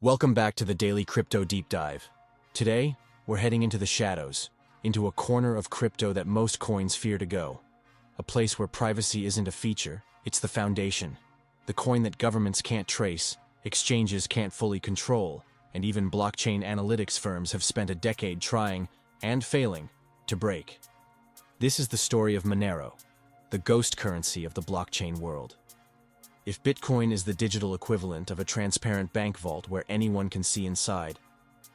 Welcome back to the Daily Crypto Deep Dive. Today, we're heading into the shadows, into a corner of crypto that most coins fear to go. A place where privacy isn't a feature, it's the foundation. The coin that governments can't trace, exchanges can't fully control, and even blockchain analytics firms have spent a decade trying, and failing, to break. This is the story of Monero, the ghost currency of the blockchain world. If Bitcoin is the digital equivalent of a transparent bank vault where anyone can see inside,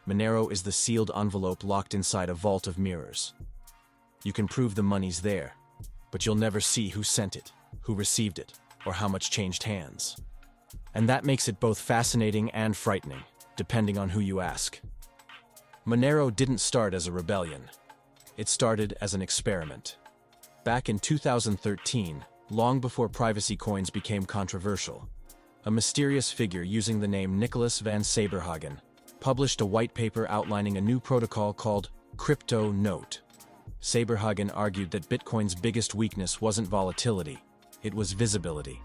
Monero is the sealed envelope locked inside a vault of mirrors. You can prove the money's there, but you'll never see who sent it, who received it, or how much changed hands. And that makes it both fascinating and frightening, depending on who you ask. Monero didn't start as a rebellion. It started as an experiment. Back in 2013, long before privacy coins became controversial, a mysterious figure using the name Nicholas van Saberhagen published a white paper outlining a new protocol called CryptoNote. Saberhagen argued that Bitcoin's biggest weakness wasn't volatility, it was visibility.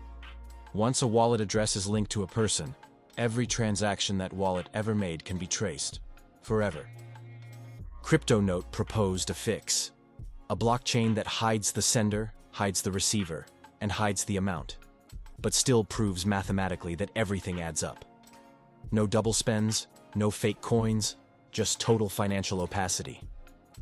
Once a wallet address is linked to a person, every transaction that wallet ever made can be traced, forever. CryptoNote proposed a fix, a blockchain that hides the sender, hides the receiver, and hides the amount, but still proves mathematically that everything adds up. No double spends, no fake coins, just total financial opacity.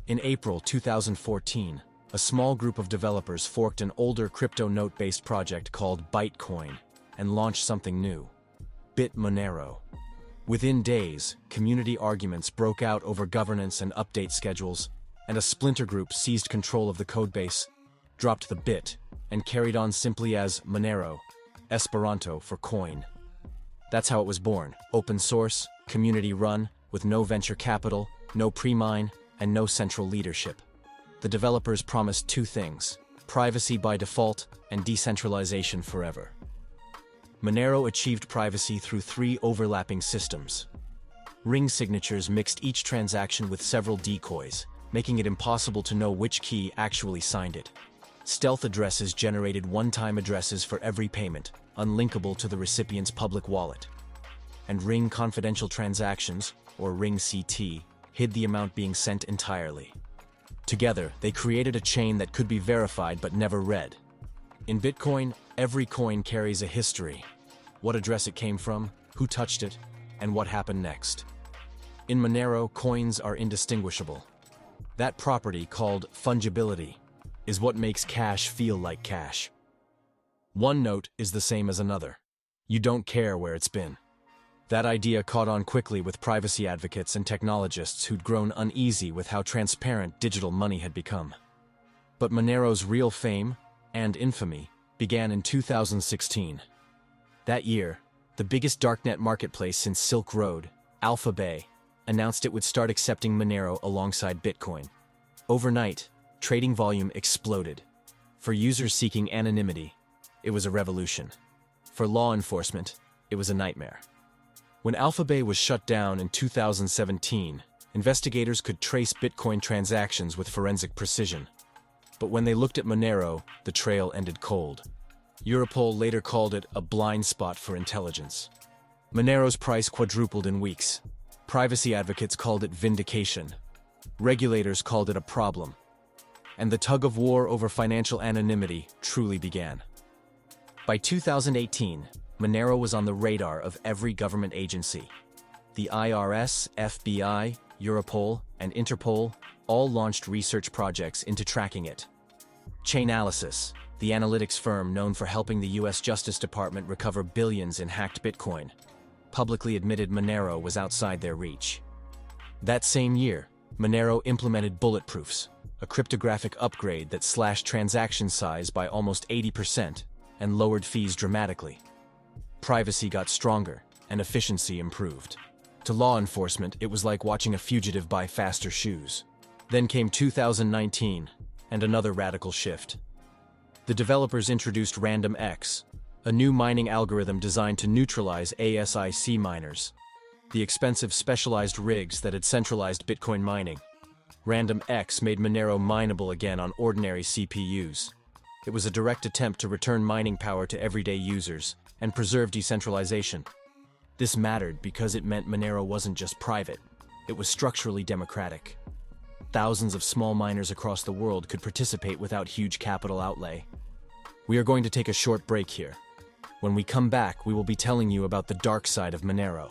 In April 2014, a small group of developers forked an older CryptoNote-based project called Bytecoin and launched something new, Monero. Within days, community arguments broke out over governance and update schedules, and a splinter group seized control of the codebase, dropped the bit, and carried on simply as Monero, Esperanto for coin. That's how it was born, open source, community-run, with no venture capital, no pre-mine, and no central leadership. The developers promised two things: privacy by default and decentralization forever. Monero achieved privacy through three overlapping systems. Ring signatures mixed each transaction with several decoys, making it impossible to know which key actually signed it. Stealth addresses generated one-time addresses for every payment, unlinkable to the recipient's public wallet. And ring confidential transactions, or ring CT, hid the amount being sent entirely. Together, they created a chain that could be verified but never read. In Bitcoin, every coin carries a history: what address it came from, who touched it, and what happened next. In Monero, coins are indistinguishable. That property, called fungibility, is what makes cash feel like cash. One note is the same as another. You don't care where it's been. That idea caught on quickly with privacy advocates and technologists who'd grown uneasy with how transparent digital money had become. But Monero's real fame, and infamy, began in 2016. That year, the biggest darknet marketplace since Silk Road, AlphaBay, announced it would start accepting Monero alongside Bitcoin. Overnight, trading volume exploded. For users seeking anonymity, it was a revolution. For law enforcement, it was a nightmare. When AlphaBay was shut down in 2017, investigators could trace Bitcoin transactions with forensic precision. But when they looked at Monero, the trail ended cold. Europol later called it a blind spot for intelligence. Monero's price quadrupled in weeks. Privacy advocates called it vindication. Regulators called it a problem. And the tug of war over financial anonymity truly began. By 2018, Monero was on the radar of every government agency. The IRS, FBI, Europol, and Interpol all launched research projects into tracking it. Chainalysis, the analytics firm known for helping the US Justice Department recover billions in hacked Bitcoin, publicly admitted Monero was outside their reach. That same year, Monero implemented bulletproofs, a cryptographic upgrade that slashed transaction size by almost 80% and lowered fees dramatically. Privacy got stronger, and efficiency improved. To law enforcement, it was like watching a fugitive buy faster shoes. Then came 2019, and another radical shift. The developers introduced RandomX, a new mining algorithm designed to neutralize ASIC miners, the expensive specialized rigs that had centralized Bitcoin mining. RandomX made Monero mineable again on ordinary CPUs. It was a direct attempt to return mining power to everyday users and preserve decentralization. This mattered because it meant Monero wasn't just private, it was structurally democratic. Thousands of small miners across the world could participate without huge capital outlay. We are going to take a short break here. When we come back, we will be telling you about the dark side of Monero.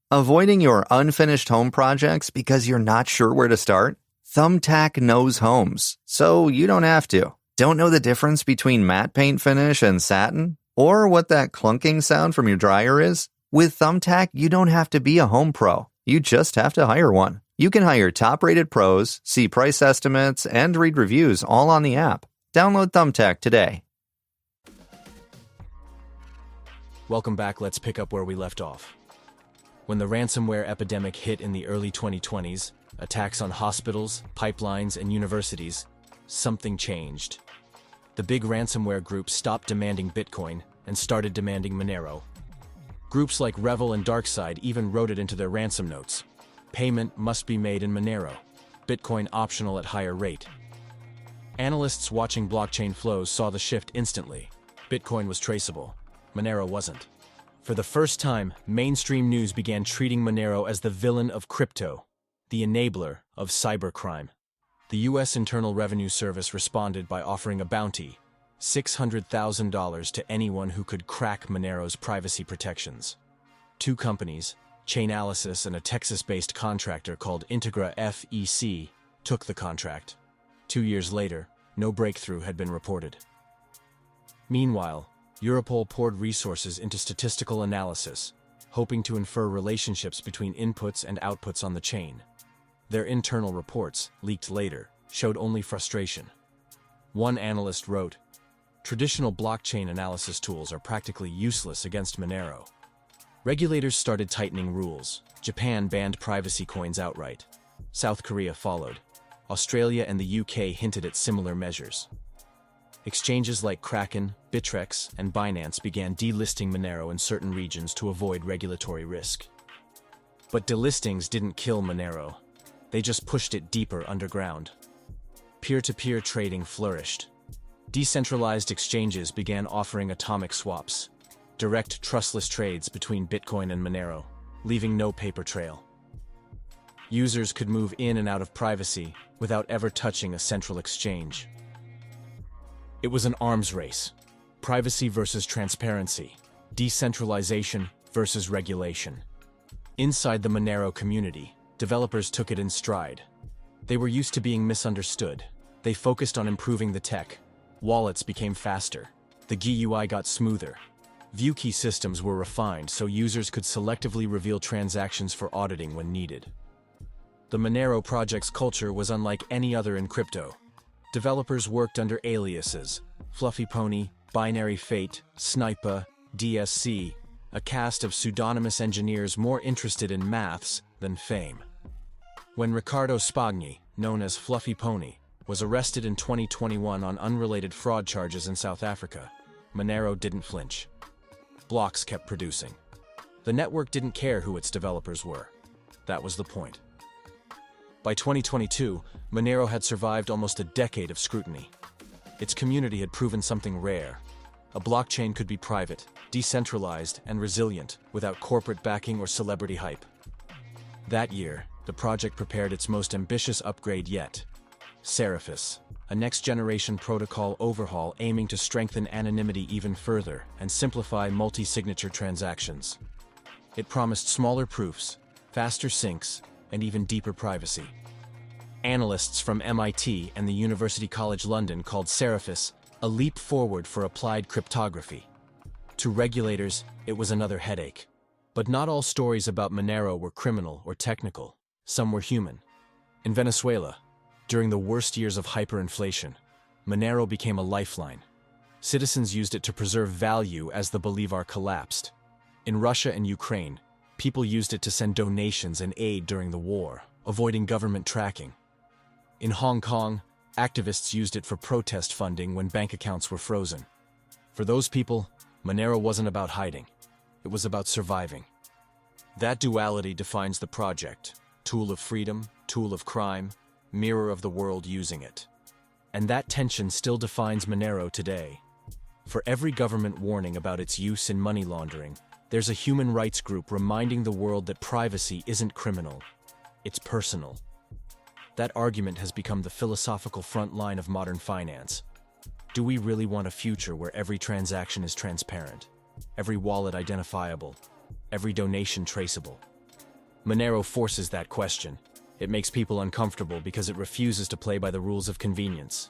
Avoiding your unfinished home projects because you're not sure where to start? Thumbtack knows homes, so you don't have to. Don't know the difference between matte paint finish and satin? Or what that clunking sound from your dryer is? With Thumbtack, you don't have to be a home pro. You just have to hire one. You can hire top-rated pros, see price estimates, and read reviews all on the app. Download Thumbtack today. Welcome back. Let's pick up where we left off. When the ransomware epidemic hit in the early 2020s, attacks on hospitals, pipelines, and universities, something changed. The big ransomware groups stopped demanding Bitcoin and started demanding Monero. Groups like Revel and DarkSide even wrote it into their ransom notes. Payment must be made in Monero, Bitcoin optional at higher rate. Analysts watching blockchain flows saw the shift instantly. Bitcoin was traceable, Monero wasn't. For the first time, mainstream news began treating Monero as the villain of crypto, the enabler of cybercrime. The U.S. Internal Revenue Service responded by offering a bounty, $600,000 to anyone who could crack Monero's privacy protections. Two companies, Chainalysis and a Texas-based contractor called Integra FEC, took the contract. 2 years later, no breakthrough had been reported. Meanwhile, Europol poured resources into statistical analysis, hoping to infer relationships between inputs and outputs on the chain. Their internal reports, leaked later, showed only frustration. One analyst wrote, "Traditional blockchain analysis tools are practically useless against Monero." Regulators started tightening rules. Japan banned privacy coins outright. South Korea followed. Australia and the UK hinted at similar measures. Exchanges like Kraken, Bittrex, and Binance began delisting Monero in certain regions to avoid regulatory risk. But delistings didn't kill Monero. They just pushed it deeper underground. Peer-to-peer trading flourished. Decentralized exchanges began offering atomic swaps, direct trustless trades between Bitcoin and Monero, leaving no paper trail. Users could move in and out of privacy without ever touching a central exchange. It was an arms race. Privacy versus transparency. Decentralization versus regulation. Inside the Monero community, developers took it in stride. They were used to being misunderstood. They focused on improving the tech. Wallets became faster. The GUI got smoother. View key systems were refined so users could selectively reveal transactions for auditing when needed. The Monero project's culture was unlike any other in crypto. Developers worked under aliases: Fluffy Pony, Binary Fate, Sniper, DSC, a cast of pseudonymous engineers more interested in maths than fame. When Riccardo Spagni, known as Fluffy Pony, was arrested in 2021 on unrelated fraud charges in South Africa, Monero didn't flinch. Blocks kept producing. The network didn't care who its developers were. That was the point. By 2022, Monero had survived almost a decade of scrutiny. Its community had proven something rare. A blockchain could be private, decentralized, and resilient without corporate backing or celebrity hype. That year, the project prepared its most ambitious upgrade yet: Seraphis, a next-generation protocol overhaul aiming to strengthen anonymity even further and simplify multi-signature transactions. It promised smaller proofs, faster syncs, and even deeper privacy. Analysts from MIT and the University College London called Seraphis a leap forward for applied cryptography. To regulators, it was another headache. But not all stories about Monero were criminal or technical. Some were human. In Venezuela, during the worst years of hyperinflation, Monero became a lifeline. Citizens used it to preserve value as the bolivar collapsed. In Russia and Ukraine, people used it to send donations and aid during the war, avoiding government tracking. In Hong Kong, activists used it for protest funding when bank accounts were frozen. For those people, Monero wasn't about hiding. It was about surviving. That duality defines the project: tool of freedom, tool of crime, mirror of the world using it. And that tension still defines Monero today. For every government warning about its use in money laundering, there's a human rights group reminding the world that privacy isn't criminal, it's personal. That argument has become the philosophical front line of modern finance. Do we really want a future where every transaction is transparent, every wallet identifiable, every donation traceable? Monero forces that question. It makes people uncomfortable because it refuses to play by the rules of convenience.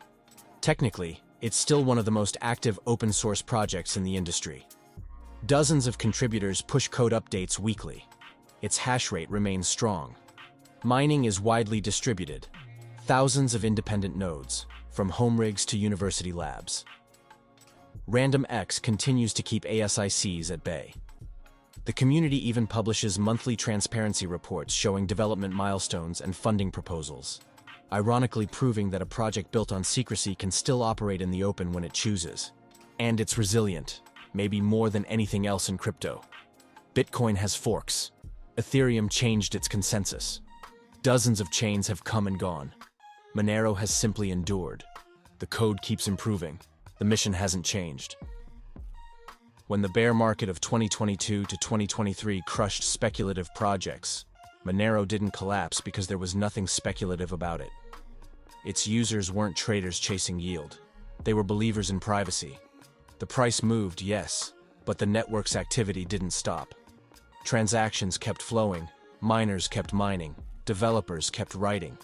Technically, it's still one of the most active open-source projects in the industry. Dozens of contributors push code updates weekly. Its hash rate remains strong. Mining is widely distributed. Thousands of independent nodes, from home rigs to university labs. RandomX continues to keep ASICs at bay. The community even publishes monthly transparency reports showing development milestones and funding proposals, ironically proving that a project built on secrecy can still operate in the open when it chooses. And it's resilient, maybe more than anything else in crypto. Bitcoin has forks. Ethereum changed its consensus. Dozens of chains have come and gone. Monero has simply endured. The code keeps improving. The mission hasn't changed. When the bear market of 2022 to 2023 crushed speculative projects, Monero didn't collapse because there was nothing speculative about it. Its users weren't traders chasing yield. They were believers in privacy. The price moved, yes, but the network's activity didn't stop. Transactions kept flowing, miners kept mining, developers kept writing.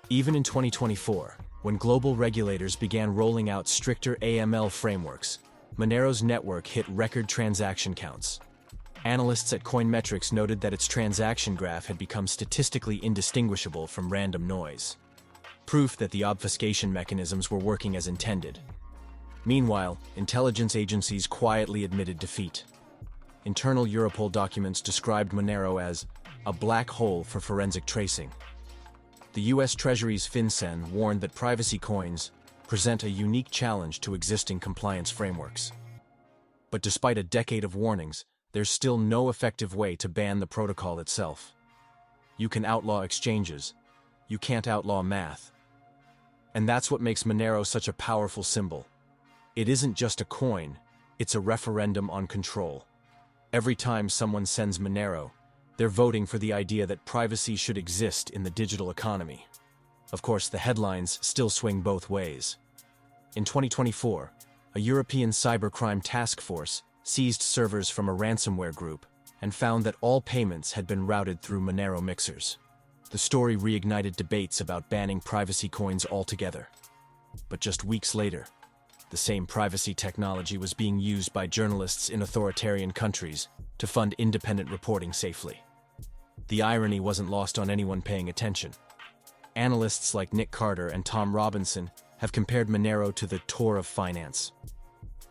Even in 2024, when global regulators began rolling out stricter AML frameworks, Monero's network hit record transaction counts. Analysts at Coinmetrics noted that its transaction graph had become statistically indistinguishable from random noise, proof that the obfuscation mechanisms were working as intended. Meanwhile, intelligence agencies quietly admitted defeat. Internal Europol documents described Monero as a black hole for forensic tracing. The US Treasury's FinCEN warned that privacy coins present a unique challenge to existing compliance frameworks. But despite a decade of warnings, there's still no effective way to ban the protocol itself. You can outlaw exchanges. You can't outlaw math. And that's what makes Monero such a powerful symbol. It isn't just a coin, it's a referendum on control. Every time someone sends Monero, they're voting for the idea that privacy should exist in the digital economy. Of course, the headlines still swing both ways. In 2024, a European cybercrime task force seized servers from a ransomware group and found that all payments had been routed through Monero mixers. The story reignited debates about banning privacy coins altogether. But just weeks later, the same privacy technology was being used by journalists in authoritarian countries to fund independent reporting safely. The irony wasn't lost on anyone paying attention. Analysts like Nick Carter and Tom Robinson have compared Monero to the Tor of finance.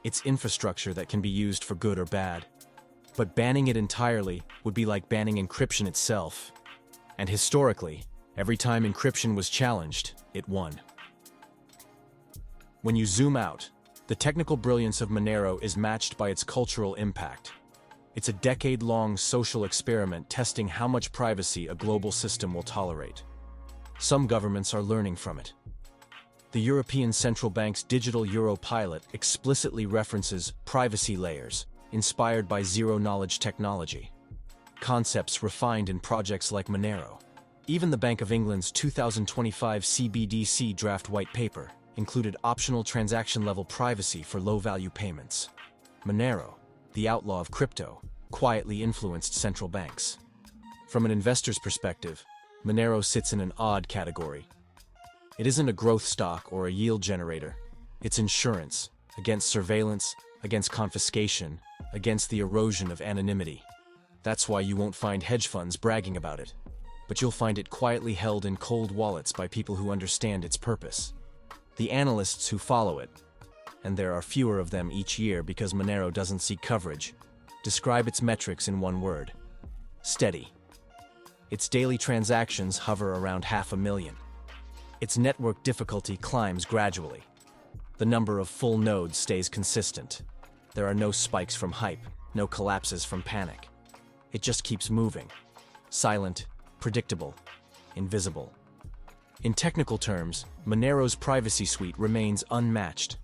It's infrastructure that can be used for good or bad. But banning it entirely would be like banning encryption itself. And historically, every time encryption was challenged, it won. When you zoom out, the technical brilliance of Monero is matched by its cultural impact. It's a decade-long social experiment testing how much privacy a global system will tolerate. Some governments are learning from it. The European Central Bank's digital euro pilot explicitly references privacy layers, inspired by zero-knowledge technology. Concepts refined in projects like Monero. Even the Bank of England's 2025 CBDC draft white paper included optional transaction-level privacy for low-value payments. Monero, the outlaw of crypto, quietly influenced central banks. From an investor's perspective, Monero sits in an odd category. It isn't a growth stock or a yield generator. It's insurance against surveillance, against confiscation, against the erosion of anonymity. That's why you won't find hedge funds bragging about it. But you'll find it quietly held in cold wallets by people who understand its purpose. The analysts who follow it, and there are fewer of them each year because Monero doesn't seek coverage, describe its metrics in one word: steady. Its daily transactions hover around 500,000. Its network difficulty climbs gradually. The number of full nodes stays consistent. There are no spikes from hype, no collapses from panic. It just keeps moving. Silent, predictable, invisible. In technical terms, Monero's privacy suite remains unmatched.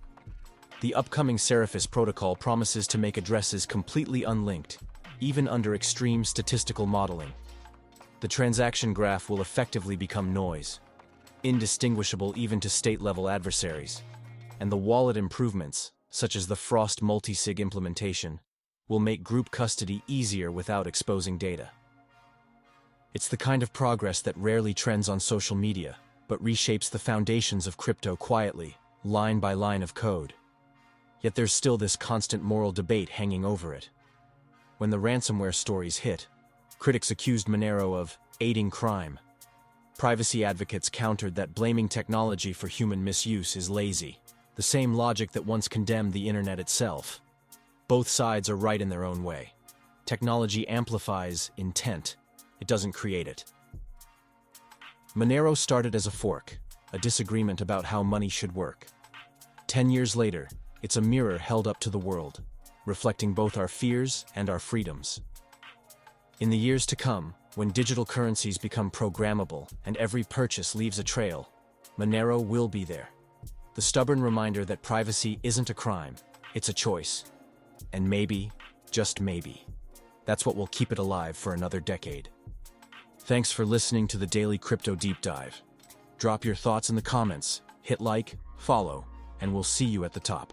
The upcoming Seraphis protocol promises to make addresses completely unlinked, even under extreme statistical modeling. The transaction graph will effectively become noise, indistinguishable even to state-level adversaries, and the wallet improvements, such as the Frost multisig implementation, will make group custody easier without exposing data. It's the kind of progress that rarely trends on social media, but reshapes the foundations of crypto quietly, line by line of code. Yet there's still this constant moral debate hanging over it. When the ransomware stories hit, critics accused Monero of aiding crime. Privacy advocates countered that blaming technology for human misuse is lazy, the same logic that once condemned the internet itself. Both sides are right in their own way. Technology amplifies intent. It doesn't create it. Monero started as a fork, a disagreement about how money should work. 10 years later, it's a mirror held up to the world, reflecting both our fears and our freedoms. In the years to come, when digital currencies become programmable and every purchase leaves a trail, Monero will be there. The stubborn reminder that privacy isn't a crime, it's a choice. And maybe, just maybe, that's what will keep it alive for another decade. Thanks for listening to the Daily Crypto Deep Dive. Drop your thoughts in the comments, hit like, follow, and we'll see you at the top.